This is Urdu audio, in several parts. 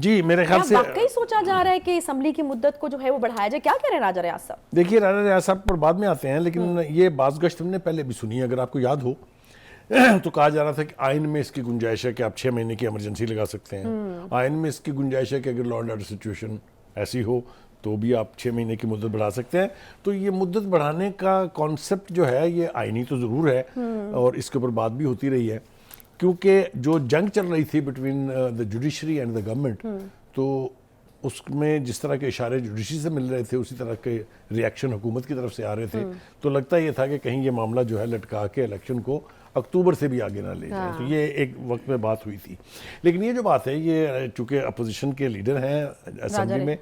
جی میرے خیال سے واقعی سوچا جا رہا ہے کہ اسمبلی کی مدت کو جو ہے وہ بڑھایا جائے؟ کیا کہہ رہے ہیں راجہ ریاض صاحب؟ دیکھیے راجہ ریاض صاحب پر بعد میں آتے ہیں، لیکن یہ باز گشت ہم نے پہلے بھی سنی ہے، اگر آپ کو یاد ہو تو کہا جا رہا تھا کہ آئین میں اس کی گنجائش ہے کہ آپ 6 مہینے کی ایمرجنسی لگا سکتے ہیں، آئین میں اس کی گنجائش ہے کہ اگر لا اینڈ آرڈر سچویشن ایسی ہو تو بھی آپ 6 مہینے کی مدت بڑھا سکتے ہیں۔ تو یہ مدت بڑھانے کا کانسیپٹ جو ہے یہ آئینی تو ضرور ہے، اور اس کے اوپر بات بھی ہوتی رہی ہے، کیونکہ جو جنگ چل رہی تھی between the judiciary and the government, تو اس میں جس طرح کے اشارے جوڈیشری سے مل رہے تھے اسی طرح کے ری ایکشن حکومت کی طرف سے آ رہے تھے، تو لگتا یہ تھا کہ کہیں یہ معاملہ جو ہے لٹکا کے الیکشن کو اکتوبر سے بھی آگے نہ لے جائیں، تو یہ ایک وقت میں بات ہوئی تھی۔ لیکن یہ جو بات ہے یہ چونکہ اپوزیشن کے لیڈر ہیں اسمبلی میں،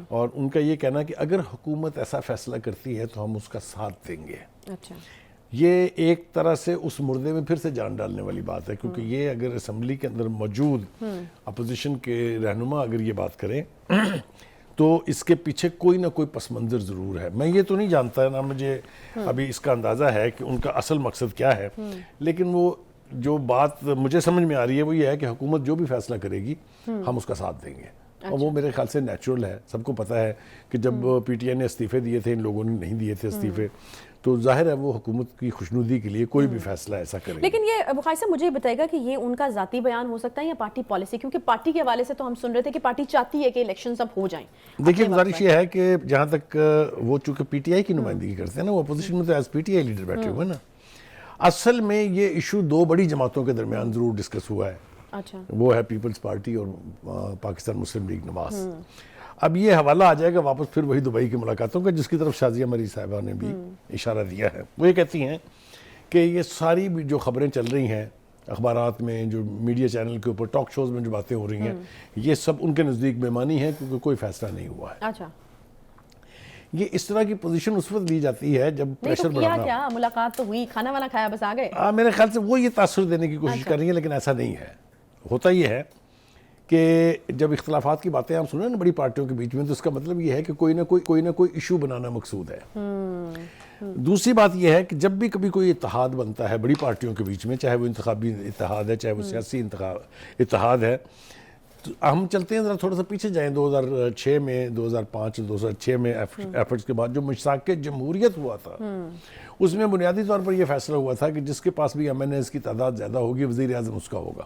اور ان کا یہ کہنا کہ اگر حکومت ایسا فیصلہ کرتی ہے تو ہم اس کا ساتھ دیں گے، اچھا، یہ ایک طرح سے اس مردے میں پھر سے جان ڈالنے والی بات ہے، کیونکہ یہ اگر اسمبلی کے اندر موجود اپوزیشن کے رہنما اگر یہ بات کریں تو اس کے پیچھے کوئی نہ کوئی پس منظر ضرور ہے۔ میں یہ تو نہیں جانتا، نہ مجھے ابھی اس کا اندازہ ہے کہ ان کا اصل مقصد کیا ہے، لیکن وہ جو بات مجھے سمجھ میں آ رہی ہے وہ یہ ہے کہ حکومت جو بھی فیصلہ کرے گی ہم اس کا ساتھ دیں گے، اور وہ میرے خیال سے نیچرل ہے۔ سب کو پتہ ہے کہ جب پی ٹی آئی نے استعفے دیے تھے، ان لوگوں نے نہیں دیے تھے استعفے، تو ظاہر ہے وہ حکومت کی خوشنودی کے لیے کوئی بھی فیصلہ ایسا کرے گی۔ لیکن یہ بخاری صاحب مجھے بتائے گا کہ یہ ان کا ذاتی بیان ہو سکتا ہے یا پارٹی پالیسی؟ کیونکہ پارٹی کے حوالے سے تو ہم سن رہے تھے کہ پارٹی چاہتی ہے کہ الیکشنز اب ہو جائیں۔ دیکھیے گزارش یہ ہے کہ جہاں تک وہ چونکہ پی ٹی آئی کی نمائندگی کرتے ہیں نا، وہ اپوزیشن میں تو as P T I leader بیٹھے ہوئے نا، اصل میں یہ ایشو 2 بڑی جماعتوں کے درمیان ضرور ڈسکس ہوا ہے، اچھا، وہ ہے پیپلز پارٹی اور پاکستان مسلم لیگ نواز۔ اب یہ حوالہ آ جائے گا واپس پھر وہی دبئی کی ملاقاتوں کا، جس کی طرف شازیہ مری صاحبہ نے بھی اشارہ دیا ہے۔ وہ یہ کہتی ہیں کہ یہ ساری بھی جو خبریں چل رہی ہیں اخبارات میں، جو میڈیا چینل کے اوپر ٹاک شوز میں جو باتیں ہو رہی ہیں، یہ سب ان کے نزدیک بےمانی ہے، کیونکہ کوئی فیصلہ نہیں ہوا ہے۔ اچھا، یہ اس طرح کی پوزیشن اس وقت لی جاتی ہے جب پریشر نہیں تو کیا بڑھانا کیا ملاقات تو ہوئی، کھانا وانا کھایا، بس آ گئے؟ میرے خیال سے وہ یہ تاثر دینے کی کوشش کر رہی ہیں، لیکن ایسا نہیں ہے۔ ہوتا یہ ہے کہ جب اختلافات کی باتیں ہم سنیں نا بڑی پارٹیوں کے بیچ میں، تو اس کا مطلب یہ ہے کہ کوئی نہ کوئی ایشو بنانا مقصود ہے۔ دوسری بات یہ ہے کہ جب بھی کبھی کوئی اتحاد بنتا ہے بڑی پارٹیوں کے بیچ میں، چاہے وہ انتخابی اتحاد ہے، چاہے وہ سیاسی اتحاد ہے، تو ہم چلتے ہیں ذرا تھوڑا سا پیچھے جائیں 2006 میں، 2005 2006 میں ایفرٹس کے بعد جو مشتاق جمہوریت ہوا تھا، اس میں بنیادی طور پر یہ فیصلہ ہوا تھا کہ جس کے پاس بھی ایم این ایز کی تعداد زیادہ ہوگی وزیر اعظم اس کا ہوگا،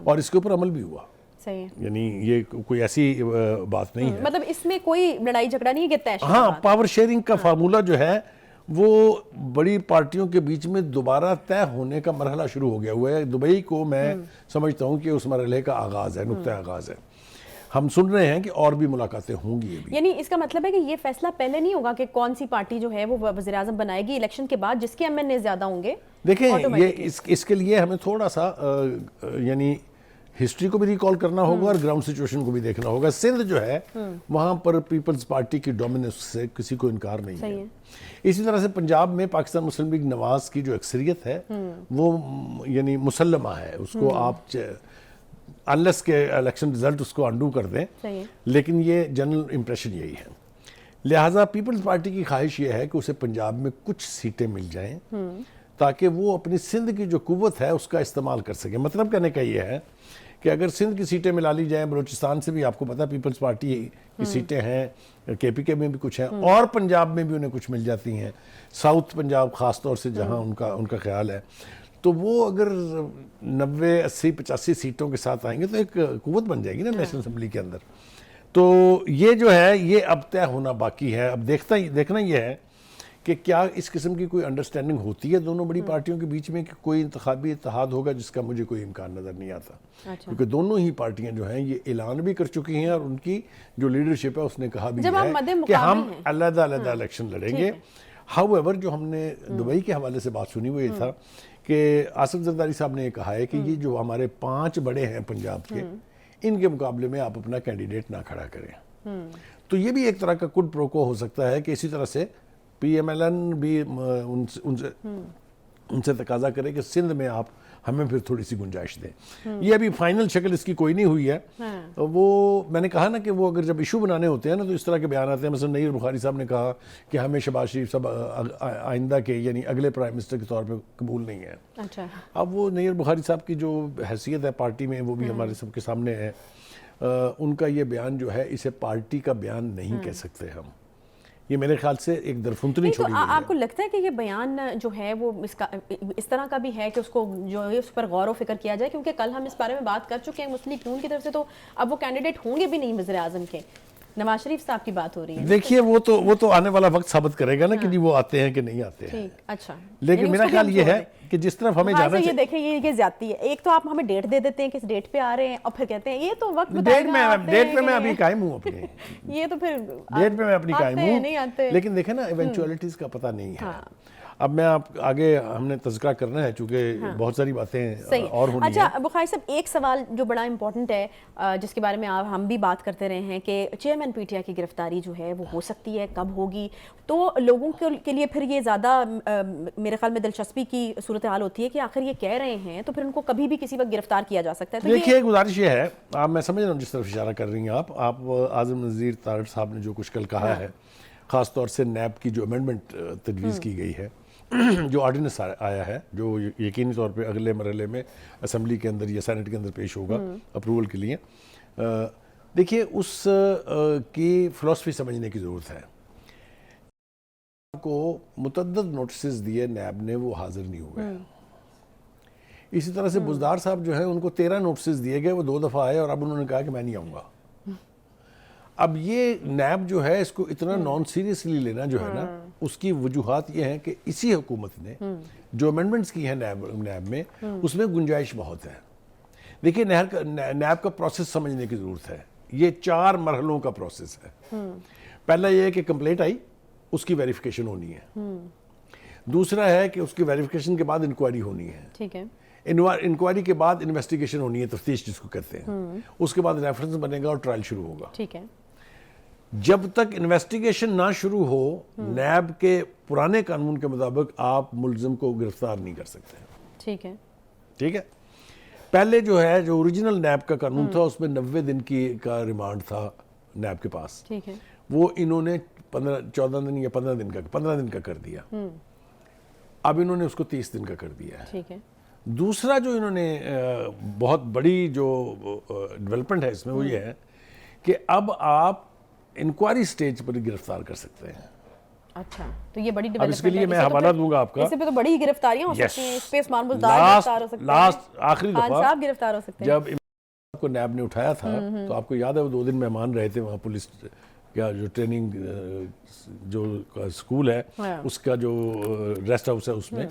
اور اس کے اوپر عمل بھی ہوا۔ صحیح ہے، یعنی یہ کوئی ایسی بات نہیں ہے، مطلب اس میں کوئی لڑائی جھگڑا نہیں ہے کہ طے شدہ ہاں بات؟ پاور شیئرنگ کا فارمولہ جو ہے وہ بڑی پارٹیوں کے بیچ میں دوبارہ طے ہونے کا مرحلہ شروع ہو گیا ہوا ہے۔ دبئی کو میں سمجھتا ہوں کہ اس مرحلے کا آغاز ہے، نقطہ آغاز ہے۔ ہم سن رہے ہیں کہ اور بھی ملاقاتیں ہوں گی ابھی۔ یعنی اس کا مطلب ہے کہ یہ فیصلہ پہلے نہیں ہوگا کہ کون سی پارٹی جو ہے وہ وزیر اعظم بنائے گی، الیکشن کے بعد جس کے ایم این اے زیادہ ہوں گے؟ دیکھیں یہ اس کے لیے ہمیں تھوڑا سا یعنی ہسٹری کو بھی ریکال کرنا ہوگا اور گراؤنڈ سچویشن کو بھی دیکھنا ہوگا۔ سندھ جو ہے وہاں پر پیپلز پارٹی کی ڈومیننس سے کسی کو انکار نہیں ہے۔ اسی طرح سے پنجاب میں پاکستان مسلم لیگ نواز کی جو اکثریت ہے وہ یعنی مسلمہ ہے، اس کو آپ انلیس کے الیکشن رزلٹ اس کو انڈو کر دیں، لیکن یہ جنرل امپریشن یہی ہے۔ لہٰذا پیپلز پارٹی کی خواہش یہ ہے کہ اسے پنجاب میں کچھ سیٹیں مل جائیں تاکہ وہ اپنی سندھ کی جو قوت ہے اس کا استعمال کر سکے۔ مطلب کہنے کا یہ ہے کہ اگر سندھ کی سیٹیں ملا لی جائیں، بلوچستان سے بھی آپ کو پتہ پیپلز پارٹی کی سیٹیں ہیں، کے پی کے میں بھی کچھ ہیں، اور پنجاب میں بھی انہیں کچھ مل جاتی ہیں، ساؤتھ پنجاب خاص طور سے جہاں ان کا خیال ہے، تو وہ اگر 90 80 85 سیٹوں کے ساتھ آئیں گے تو ایک قوت بن جائے گی نا نیشنل اسمبلی کے اندر۔ تو یہ جو ہے یہ اب طے ہونا باقی ہے۔ اب دیکھنا یہ ہے کہ کیا اس قسم کی کوئی انڈرسٹینڈنگ ہوتی ہے دونوں بڑی پارٹیوں کے بیچ میں کہ کوئی انتخابی اتحاد ہوگا، جس کا مجھے کوئی امکان نظر نہیں آتا، کیونکہ دونوں ہی پارٹیاں جو ہیں یہ اعلان بھی کر چکی ہیں اور ان کی جو لیڈرشپ ہے اس نے کہا بھی ہے کہ ہم علیحدہ الیکشن لڑیں گے۔ ہاؤ ایور جو ہم نے دبئی کے حوالے سے بات سنی وہ یہ تھا کہ آصف زرداری صاحب نے یہ کہا ہے کہ یہ جو ہمارے 5 بڑے ہیں پنجاب کے، ان کے مقابلے میں آپ اپنا کینڈیڈیٹ نہ کھڑا کریں۔ تو یہ بھی ایک طرح کا کڈ پروکو ہو سکتا ہے کہ اسی طرح سے پی ایم ایل این بھی ان سے تقاضا کرے کہ سندھ میں آپ ہمیں پھر تھوڑی سی گنجائش دیں۔ یہ ابھی فائنل شکل اس کی کوئی نہیں ہوئی ہے۔ وہ میں نے کہا نا کہ وہ اگر جب ایشو بنانے ہوتے ہیں نا تو اس طرح کے بیان آتے ہیں، مثلا نیر بخاری صاحب نے کہا کہ ہمیں شہباز شریف صاحب آئندہ کے یعنی اگلے پرائم منسٹر کے طور پہ قبول نہیں ہے۔ اب وہ نیر بخاری صاحب کی جو حیثیت ہے پارٹی میں وہ بھی ہمارے سب کے سامنے ہے۔ ان کا یہ بیان جو ہے اسے پارٹی کا بیان نہیں کہہ سکتے ہم. یہ میرے خیال سے ایک درفنتنی چھوڑی گئی ہے. آپ کو لگتا ہے کہ یہ بیان جو ہے وہ اس طرح کا بھی ہے کہ اس کو جو ہے اس پر غور و فکر کیا جائے؟ کیونکہ کل ہم اس بارے میں بات کر چکے ہیں مسلم لیگ نون کی طرف سے، تو اب وہ کینڈیڈیٹ ہوں گے بھی نہیں وزیر اعظم کے. نواز شریف صاحب کی بات ہو رہی ہے. دیکھیے وہ تو آنے والا وقت ثابت کرے گا نا کہ جی وہ آتے ہیں کہ نہیں آتے ہیں. اچھا، لیکن میرا خیال یہ ہے کہ جس طرف ہمیں جانا یہ دیکھیں یہ زیادتی ہے. ایک تو آپ ہمیں ڈیٹ دے دیتے ہیں کہ اس ڈیٹ پہ آ رہے ہیں اور پھر کہتے ہیں یہ تو وقت ڈیٹ پہ میں ابھی قائم ہوں اپنے یہ تو پھر ڈیٹ پہ میں اپنی قائم ہوں. نہیں آتے. لیکن دیکھیں نا ایونچولیٹیز کا پتہ نہیں ہے. اب میں آپ آگے ہم نے تذکرہ کرنا ہے چونکہ بہت ساری باتیں اور ہونی ہیں. اچھا بخاری صاحب، ایک سوال جو بڑا امپورٹنٹ ہے جس کے بارے میں ہم بھی بات کرتے رہے ہیں کہ چیئرمین پی ٹی آئی کی گرفتاری جو ہے وہ ہو سکتی ہے، کب ہوگی؟ تو لوگوں کے لیے پھر یہ زیادہ میرے خیال میں دلچسپی کی صورتحال ہوتی ہے کہ آخر یہ کہہ رہے ہیں تو پھر ان کو کبھی بھی کسی وقت گرفتار کیا جا سکتا ہے. دیکھیے گزارش یہ ہے، میں سمجھ رہا ہوں جس طرف اشارہ کر رہی ہیں آپ اعظم نذیر طارق صاحب نے جو کچھ کل کہا ہے، خاص طور سے نیب کی جو امینڈمنٹ تجویز کی گئی ہے، جو آرڈیننس آیا ہے، جو یقینی طور پہ اگلے مرحلے میں اسمبلی کے اندر یا سینٹ کے اندر پیش ہوگا اپروول کے لیے. دیکھیے اس کی فلسفی سمجھنے کی ضرورت ہے. کو متعدد نوٹسز دیے نیب نے، وہ حاضر نہیں ہوئے. اسی طرح سے بزدار صاحب جو ہیں ان کو 13 نوٹسز دیے گئے، وہ 2 دفعہ آئے اور اب انہوں نے کہا کہ میں نہیں آؤں گا. اب یہ نیب جو ہے اس کو اتنا نان سیریسلی لینا جو ہے نا، اس کی وجوہات یہ ہیں کہ اسی حکومت نے جو امینڈمنٹس کی ہیں نیب میں، اس میں گنجائش بہت ہے. دیکھیے نیب کا پروسیس سمجھنے کی ضرورت ہے. یہ 4 مرحلوں کا پروسیس ہے. پہلا یہ ہے کہ کمپلیٹ آئی، اس کی ویریفیکیشن ہونی ہے. دوسرا ہے کہ اس کی ویریفیکیشن کے بعد انکوائری ہونی ہے. ٹھیک ہے. انکوائری کے بعد انویسٹیگیشن ہونی ہے، تفتیش جس کو کہتے ہیں. اس کے بعد ریفرنس بنے گا اور ٹرائل شروع ہوگا. ٹھیک ہے. جب تک انویسٹیگیشن نہ شروع ہو، نیب کے پرانے قانون کے مطابق آپ ملزم کو گرفتار نہیں کر سکتے. ٹھیک ہے. ٹھیک ہے. پہلے جو ہے جو اوریجنل نیب کا قانون تھا اس میں 90 دن کا ریمانڈ تھا نیب کے پاس. ٹھیک ہے. وہ انہوں نے 14 دن یا 15 دن کا کر دیا. اب انہوں نے اس کو 30 دن کا کر دیا ہے. ٹھیک ہے. دوسرا جو انہوں نے بہت بڑی جو ڈیولپمنٹ ہے اس میں وہ یہ ہے کہ اب آپ انکوائری سٹیج پر گرفتار کر سکتے ہیں. اچھا، تو یہ بڑی اب ڈیولپمنٹ اس کے لیے میں حوالہ دوں گا آپ کا. اس سے پہ تو بڑی گرفتاریاں ہو سکتی ہیں. اس پہ عثمان بزدار گرفتار ہو سکتے ہیں. لاسٹ آخری خان دفعہ صاحب گرفتار ہو سکتے ہیں. جب کو نیب نے اٹھایا تھا تو آپ کو یاد ہے وہ 2 دن مہمان رہے تھے وہاں پولیس کا جو ٹریننگ جو اسکول ہے اس کا جو ریسٹ ہاؤس ہے اس میں.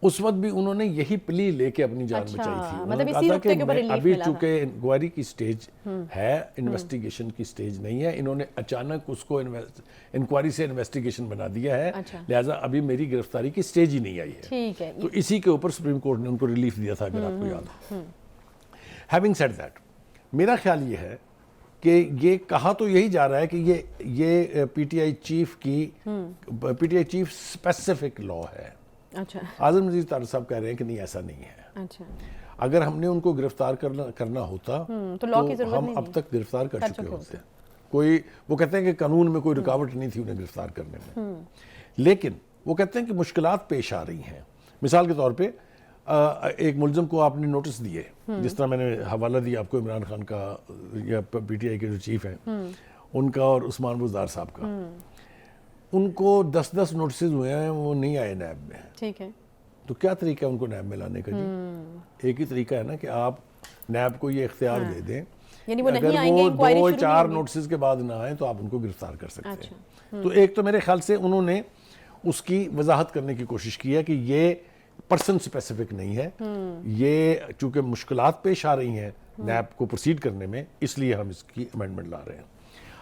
اس وقت بھی انہوں نے یہی پلی لے کے اپنی جان بچائی تھی. انہوں نے کہا تھا کہ ابھی چونکہ انکوائری کی سٹیج ہے، انویسٹیگیشن کی سٹیج نہیں ہے. انہوں نے اچانک اس کو انکوائری سے انویسٹیگیشن بنا دیا ہے، لہٰذا ابھی میری گرفتاری کی سٹیج ہی نہیں آئی ہے. ٹھیک ہے. تو اسی کے اوپر سپریم کورٹ نے ان کو ریلیف دیا تھا اگر آپ کو یاد ہو. ہیونگ سیڈ دیٹ، میرا خیال یہ ہے کہ یہ کہا تو یہی جا رہا ہے کہ یہ P T I chief specific law ہے. اچھا. اعظم نذیر طارق صاحب کہہ رہے ہیں کہ نہیں ایسا نہیں ہے. اچھا. اگر ہم نے ان کو گرفتار کرنا ہوتا تو ہم اب تک گرفتار کر چکے ہوتے. کوئی وہ کہتے ہیں کہ قانون میں کوئی رکاوٹ نہیں تھی انہیں گرفتار کرنے میں، لیکن وہ کہتے ہیں کہ مشکلات پیش آ رہی ہیں. مثال کے طور پہ ایک ملزم کو آپ نے نوٹس دیے، جس طرح میں نے حوالہ دیا آپ کو عمران خان کا یا پی ٹی آئی کے جو چیف ہیں ان کا اور عثمان بزدار صاحب کا. ان کو 10 نوٹسز ہوئے ہیں، وہ نہیں آئے نیب میں. ٹھیک ہے. تو کیا طریقہ ہے ان کو نیب میں لانے کا؟ جی ایک ہی طریقہ ہے نا کہ آپ نیب کو یہ اختیار دے دیں، یعنی وہ اگر وہ 2-4 نوٹسز کے بعد نہ آئیں تو آپ ان کو گرفتار کر سکتے ہیں. تو ایک تو میرے خیال سے انہوں نے اس کی وضاحت کرنے کی کوشش کی ہے کہ یہ پرسن سپیسیفک نہیں ہے، یہ چونکہ مشکلات پیش آ رہی ہیں نیب کو پروسیڈ کرنے میں، اس لیے ہم اس کی امینڈمنٹ لا رہے ہیں.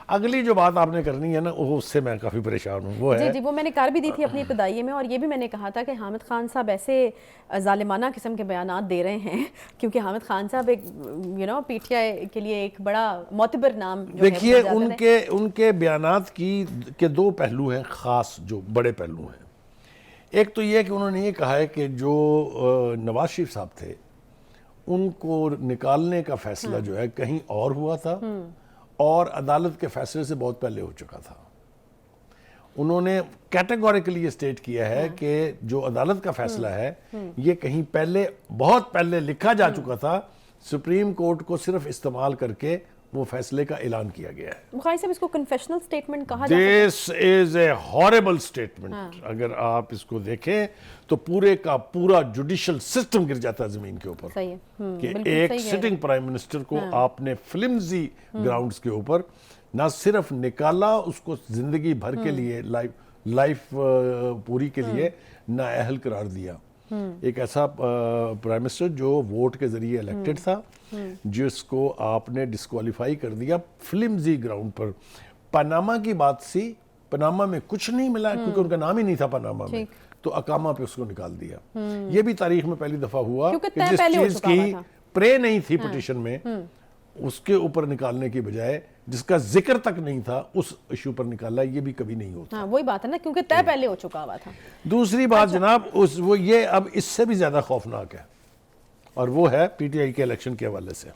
اگلی جو بات آپ نے کرنی ہے نا وہ اس سے میں کافی پریشان ہوں، وہ ہے جی وہ میں نے کر بھی دی تھی اپنی ابتدائی میں، اور یہ بھی میں نے کہا تھا کہ حامد خان صاحب ایسے ظالمانہ قسم کے بیانات دے رہے ہیں کیونکہ حامد خان صاحب ایک پی ٹی آئی کے لیے ایک بڑا معتبر نام. دیکھیے ان کے بیانات کے 2 پہلو ہیں خاص، جو بڑے پہلو ہیں. ایک تو یہ کہ انہوں نے یہ کہا ہے کہ جو نواز شریف صاحب تھے ان کو نکالنے کا فیصلہ جو ہے کہیں اور ہوا تھا اور عدالت کے فیصلے سے بہت پہلے ہو چکا تھا. انہوں نے کیٹیگوریکلی یہ سٹیٹ کیا ہے کہ جو عدالت کا فیصلہ ہے یہ کہیں پہلے، بہت پہلے لکھا جا چکا تھا سپریم کورٹ کو صرف استعمال کر کے وہ فیصلے کا اعلان کیا گیا ہے. بخاری صاحب اس کو کنفیشنل سٹیٹمنٹ کہا جاتا ہے. دس از اے ہاربل اسٹیٹمنٹ. اگر آپ اس کو دیکھیں تو پورے کا پورا جوڈیشل سسٹم گر جاتا ہے زمین کے اوپر. صحیح ہے کہ ایک سٹنگ پرائم منسٹر کو آپ نے فلمزی گراؤنڈز کے اوپر نہ صرف نکالا اس کو زندگی بھر کے لیے لائف پوری کے لیے نااہل قرار دیا. ایک ایسا پرائم منسٹر جو ووٹ کے ذریعے الیکٹڈ تھا جس کو آپ نے ڈسکوالیفائی کر دیا فلمزی گراؤنڈ پر. پاناما کی بات سی, پاناما میں کچھ نہیں ملا کیونکہ ان کا نام ہی نہیں تھا پاناما میں, تو اقامہ پہ اس کو نکال دیا. یہ بھی تاریخ میں پہلی دفعہ ہوا کہ جس چیز کی پرے نہیں تھی پٹیشن میں اس کے اوپر نکالنے کی بجائے جس کا ذکر تک نہیں تھا اس ایشو پر نکالا. یہ بھی کبھی نہیں ہوتا. ہاں وہی بات ہے نا, کیونکہ طے پہلے ہو چکا ہوا تھا. دوسری بات جناب وہ یہ اب اس سے بھی زیادہ خوفناک ہے اور وہ ہے پی ٹی آئی کے الیکشن کے حوالے سے.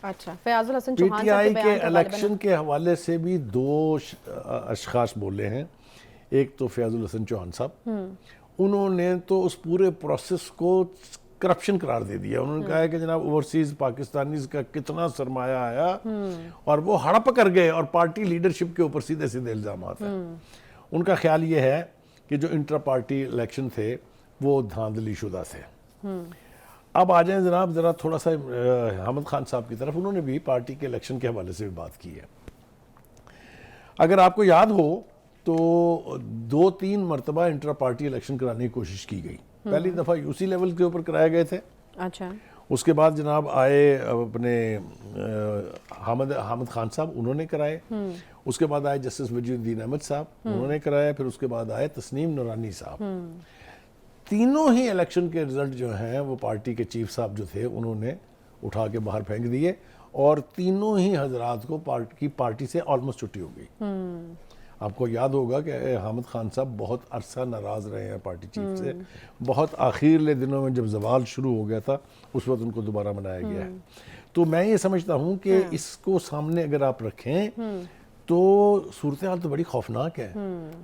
اچھا, فیاض الحسن پی چوہان ٹی آئی کے الیکشن کے حوالے سے بھی دو اشخاص بولے ہیں. ایک تو فیاض الحسن چوہان صاحب, انہوں نے تو اس پورے پروسیس کو کرپشن قرار دے دیا. انہوں نے کہا ہے کہ جناب اوورسیز پاکستانیز کا کتنا سرمایہ آیا اور وہ ہڑپ کر گئے اور پارٹی لیڈرشپ کے اوپر سیدھے سیدھے الزامات ہیں. ان کا خیال یہ ہے کہ جو انٹرا پارٹی الیکشن تھے وہ دھاندلی شدہ تھے. اب آ جائیں جناب ذرا تھوڑا سا حامد خان صاحب کی طرف. انہوں نے بھی پارٹی کے الیکشن کے حوالے سے بھی بات کی ہے. اگر آپ کو یاد ہو تو 2-3 مرتبہ انٹرا پارٹی الیکشن کرانے کی کوشش کی گئی. پہلی دفعہ یو سی لیول کے اوپر کرائے گئے تھے. اچھا, اس کے بعد جناب آئے اپنے حامد خان صاحب, انہوں نے کرائے. اس کے بعد آئے جسٹس وجید الدین احمد صاحب, انہوں نے کرایا. پھر اس کے بعد آئے تسنیم نورانی صاحب. تینوں ہی الیکشن کے رزلٹ جو ہیں وہ پارٹی کے چیف صاحب جو تھے انہوں نے اٹھا کے باہر پھینک دیے اور تینوں ہی حضرات کو پارٹی سے آلموسٹ چھٹی ہو گئی. آپ کو یاد ہوگا کہ حامد خان صاحب بہت عرصہ ناراض رہے ہیں پارٹی چیف سے. بہت آخرلے دنوں میں جب زوال شروع ہو گیا تھا اس وقت ان کو دوبارہ منایا گیا ہے. تو میں یہ سمجھتا ہوں کہ اس کو سامنے اگر آپ رکھیں تو صورتحال تو بڑی خوفناک ہے.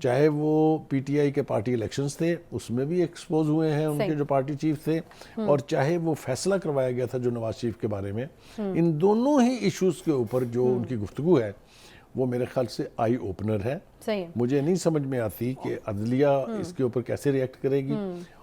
چاہے وہ پی ٹی آئی کے پارٹی الیکشنز تھے اس میں بھی ایکسپوز ہوئے ہیں ان کے جو پارٹی چیف تھے, اور چاہے وہ فیصلہ کروایا گیا تھا جو نواز شریف کے بارے میں. ان دونوں ہی ایشوز کے اوپر جو ان کی گفتگو ہے وہ میرے خیال سے آئی اوپنر ہے. مجھے نہیں سمجھ میں آتی کہ عدلیہ اس کے اوپر کیسے ریئیکٹ کرے گی,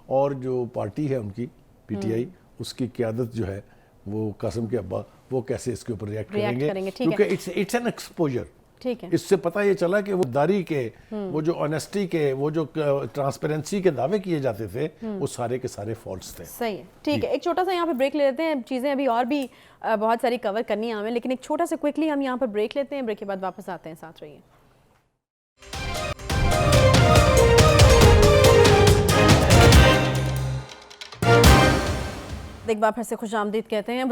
اور جو پارٹی ہے ان کی پی ٹی آئی اس کی قیادت جو ہے وہ قاسم کے ابا وہ کیسے اس کے اوپر ریئیکٹ کریں گے, کیونکہ اٹس این ایکسپوجر. اس سے پتہ یہ چلا کہ وہ داری کے وہ جو آنیسٹی کے وہ جو ٹرانسپیرنسی کے دعوے کیے جاتے تھے وہ سارے کے سارے فالس تھے. صحیح ہے, ٹھیک ہے. ایک چھوٹا سا یہاں پہ بریک لے لیتے ہیں. چیزیں ابھی اور بھی بہت ساری کور کرنی ہیں ہمیں, لیکن ایک چھوٹا سا کوئکلی ہم یہاں پر بریک لیتے ہیں. بریک کے بعد واپس آتے ہیں, ساتھ رہیے. ایک بار پھر سے خوش آمدید کہتے ہیں.